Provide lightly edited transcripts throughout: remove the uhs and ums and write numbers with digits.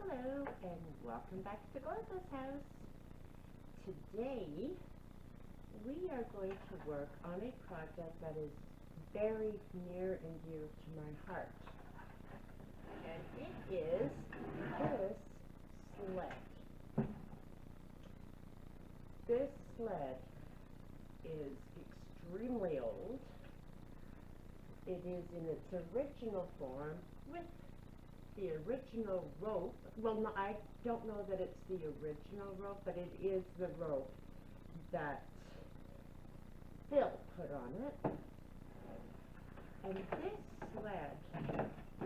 Hello and welcome back to Gloria's house. Today we are going to work on a project that is very near and dear to my heart. And it is this sled. This sled is extremely old. It is in its original form with the original rope. Well, no, I don't know that it's the original rope, but it is the rope that Phil put on it. And this sled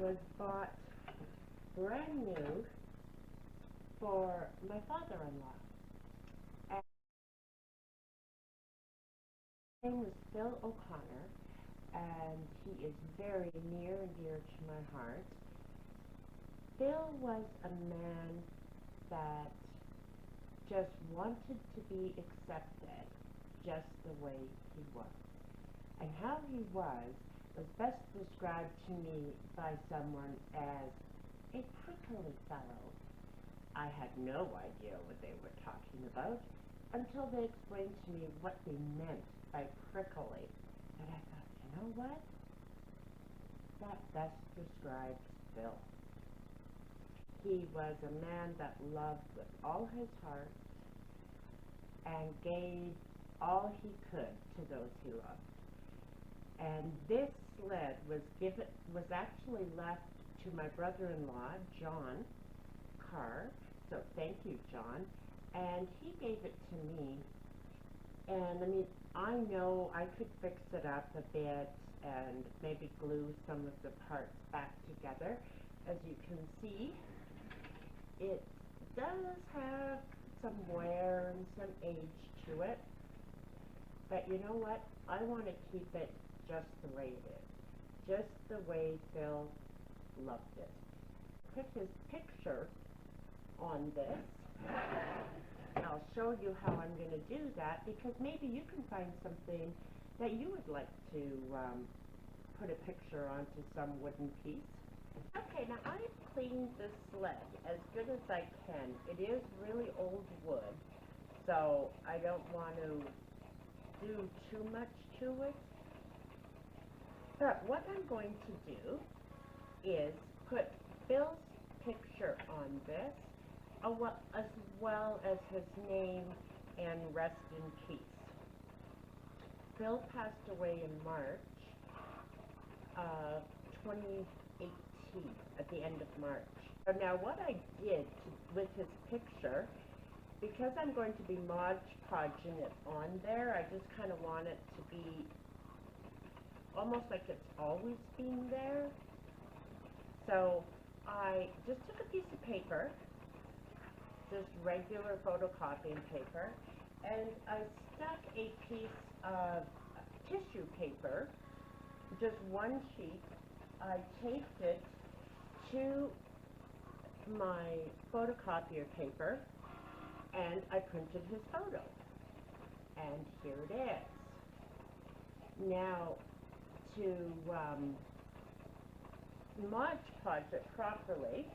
was bought brand new for my father-in-law. And his name was Phil O'Connor, and he is very near and dear to my heart. Phil was a man that just wanted to be accepted just the way he was. And how he was best described to me by someone as a prickly fellow. I had no idea what they were talking about until they explained to me what they meant by prickly. And I thought, you know what? That best describes Phil. He was a man that loved with all his heart and gave all he could to those he loved. And this sled was actually left to my brother-in-law, John Carr. So thank you, John. And he gave it to me. And I mean, I know I could fix it up a bit and maybe glue some of the parts back together. As you can see, it does have some wear and some age to it, but you know what? I want to keep it just the way it is, just the way Phil loved it. Put his picture on this. I'll show you how I'm going to do that, because maybe you can find something that you would like to put a picture onto some wooden piece. Okay, now I've cleaned the sled as good as I can. It is really old wood, so I don't want to do too much to it. But what I'm going to do is put Phil's picture on this, as well as his name and rest in peace. Phil passed away in March of 2018. At the end of March. So now what I did with his picture, because I'm going to be Modpodging it on there, I just kind of want it to be almost like it's always been there. So I just took a piece of paper, just regular photocopying paper, and I stuck a piece of tissue paper, just one sheet. I taped it to my photocopier paper, and I printed his photo. And here it is. Now, to Modpodge it properly,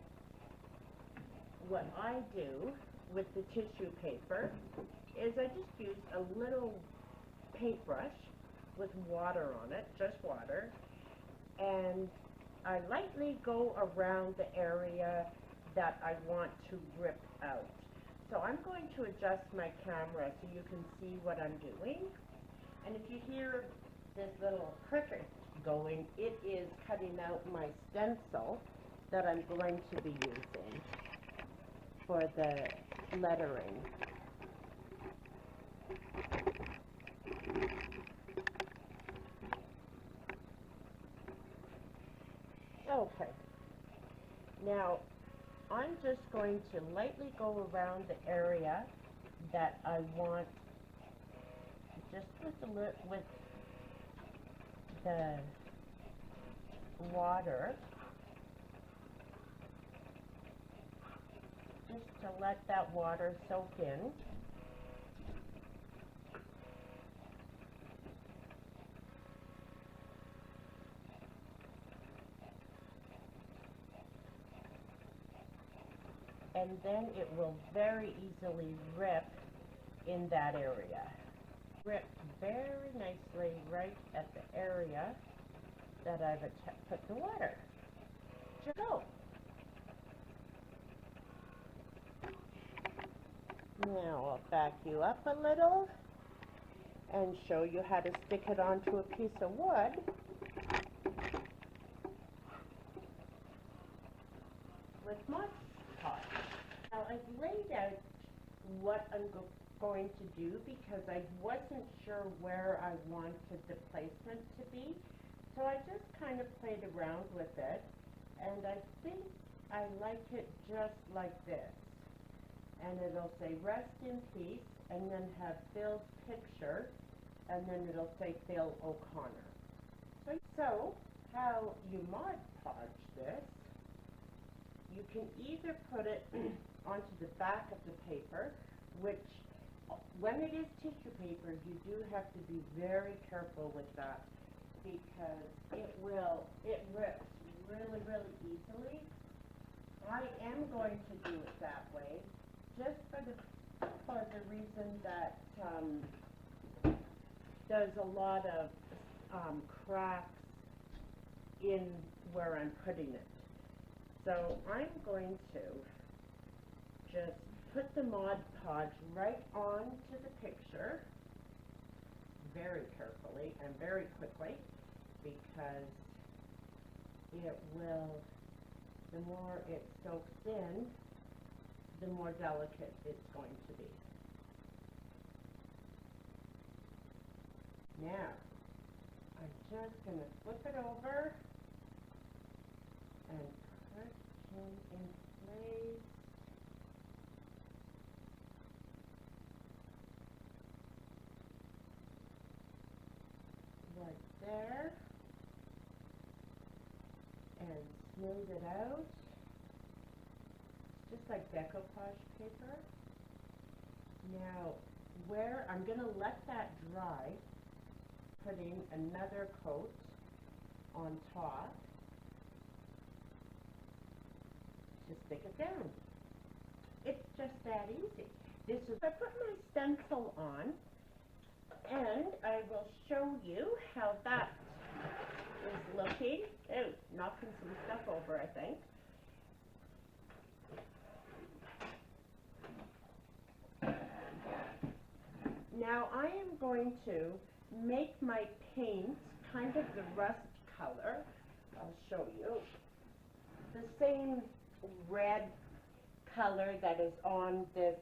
what I do with the tissue paper is I just use a little paintbrush with water on it, just water, and I lightly go around the area that I want to rip out. So I'm going to adjust my camera so you can see what I'm doing. And if you hear this little cricket going, it is cutting out my stencil that I'm going to be using for the lettering. Okay, now I'm just going to lightly go around the area that I want, just with the water, just to let that water soak in. and then it will very easily rip in that area. Rip very nicely right at the area that I've put the water. Go. Now I'll back you up a little and show you how to stick it onto a piece of wood. With Modpodge. Now I've laid out what I'm going to do because I wasn't sure where I wanted the placement to be. So I just kind of played around with it, and I think I like it just like this. And it'll say rest in peace, and then have Phil's picture, and then it'll say Phil OConnor. So how you Modpodge this, you can either put it onto the back of the paper, which when it is tissue paper, you do have to be very careful with that because it rips really, really easily. I am going to do it that way, just for the reason that there's a lot of cracks in where I'm putting it. So I'm going to just put the Modpodge right onto the picture very carefully and very quickly because it will, the more it soaks in, the more delicate it's going to be. Now, I'm just going to flip it over and put him in place. Right there. And smooth it out. Just like decoupage paper. Now, where I'm going to let that dry, putting another coat on top to stick it down. It's just that easy. This is, I put my stencil on, and I will show you how that is looking. Oh, knocking some stuff over, I think. Now I am going to make my paint kind of the rust color. I'll show you. The same red color that is on this,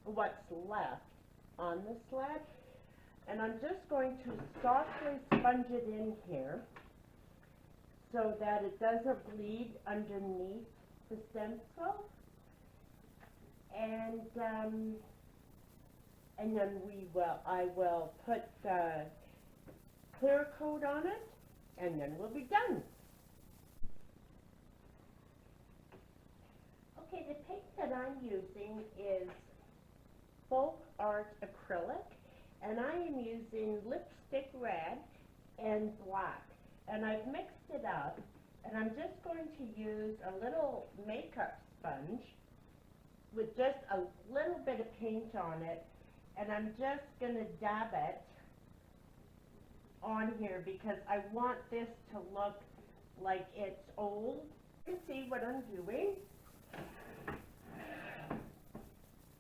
what's left on the sled. And I'm just going to softly sponge it in here so that it doesn't bleed underneath the stencil. And then I will put the clear coat on it, and then we'll be done. Okay, the paint that I'm using is Folk Art Acrylic, and I am using lipstick red and black. And I've mixed it up, and I'm just going to use a little makeup sponge with just a little bit of paint on it, and I'm just going to dab it on here because I want this to look like it's old. You can see what I'm doing.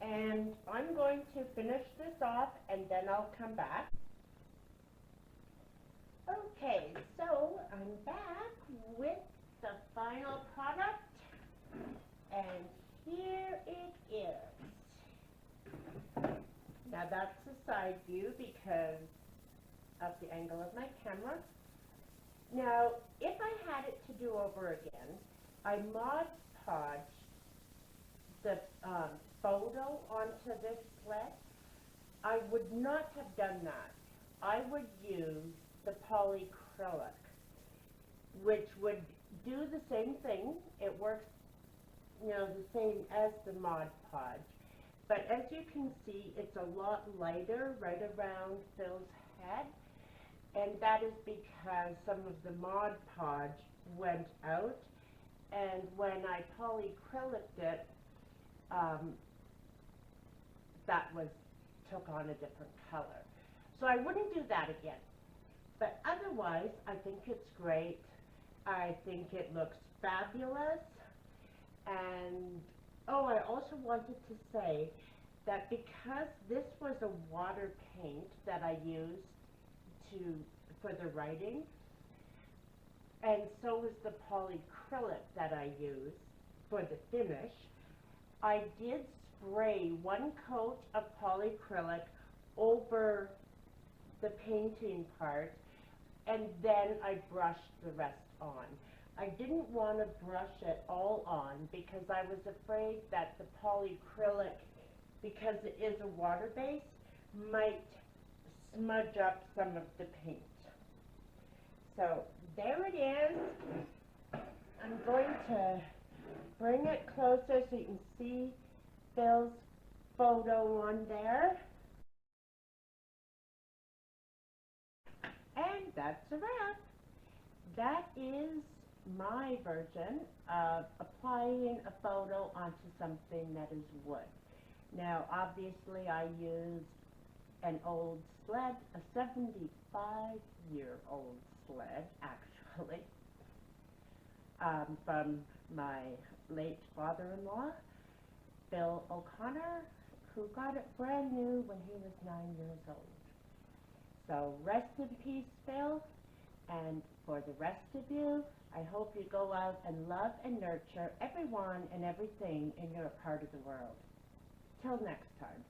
And I'm going to finish this off and then I'll come back. Okay, so I'm back with the final product, and here it is. Now that's the side view because of the angle of my camera. Now, if I had it to do over again, I Modpodge the photo onto this sled. I would not have done that. I would use the polyacrylic, which would do the same thing. It works, the same as the Modpodge. But as you can see, it's a lot lighter right around Phil's head. And that is because some of the Modpodge went out. And when I polyacryliced it, that took on a different color. So I wouldn't do that again. But otherwise, I think it's great. I think it looks fabulous. And, oh, I also wanted to say that because this was a water paint that I used for the writing, and so was the polyacrylic that I used for the finish, I did spray one coat of polyacrylic over the painting part, and then I brushed the rest on. I didn't want to brush it all on because I was afraid that the polyacrylic, because it is a water base, might smudge up some of the paint. So there it is. I'm going to bring it closer so you can see Phil's photo on there. And that's a wrap. That is my version of applying a photo onto something that is wood. Now, obviously, I used an old sled, a 75-year-old sled, actually, from my late father-in-law, Bill O'Connor, who got it brand new when he was 9 years old. So rest in peace, Phil, and for the rest of you, I hope you go out and love and nurture everyone and everything in your part of the world. Till next time.